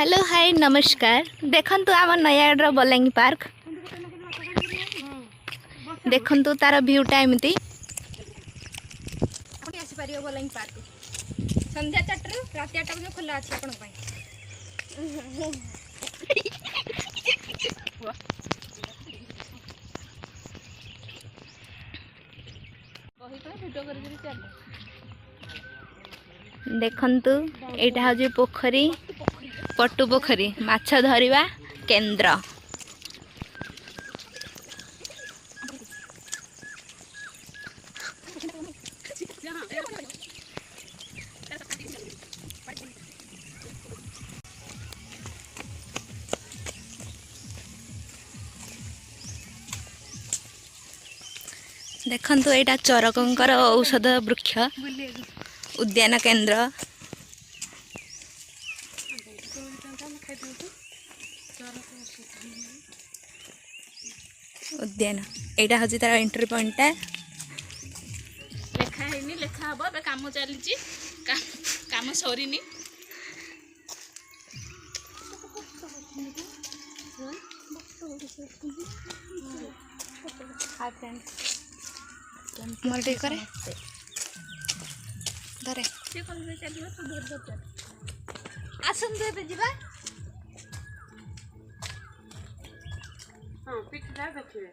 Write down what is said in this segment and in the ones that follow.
Hello hi नमस्कार देखंतु आम नयागढ़ बलांगी पार्क देखंतु तार व्यूटा एमती बलांगी पार्क संध्या 4 रात 8 बजे खोला अच्छी आपण देखंतु एटा हजे पोखरी पटु पोखरी माछ धरिबा केंद्र देखंतु एटा चरकंकर औषध वृक्ष उद्यान केंद्र उद्यान एटा हजी तार एंट्री पॉइंट लेखा हैनी लेखा हबो बे काम चलीची काम सरीनी हाय फ्रेंड मोर करे धरे से कोन से चलियो तू धर धर आसन दे पे जीवा हां पिट जा देखिए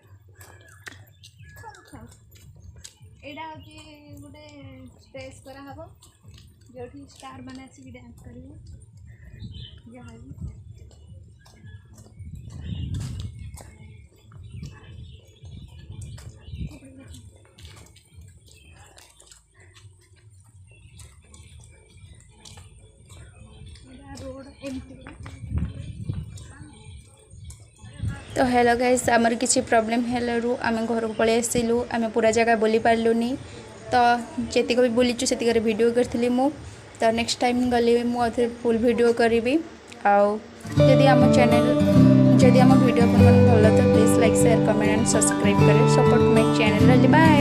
एडा होची गुटे स्टेज करा हबो जोठी स्टार माने आसी डांस करियो जहां तो हेलो गाइस आमर किसी प्रॉब्लम हेलु आम घर को पलि आसिलु आम पूरा जगह बुली पार्लुनी तो जेतिक भी बुलीचु सेतिक वीडियो करथिली मु तो नेक्स्ट टाइम गली मुझे फुल वीडियो करी आउ जदि आम चैनल जदि आम वीडियो अपन भल तो please like share comment and subscribe करें सपोर्ट माय चैनल बाय।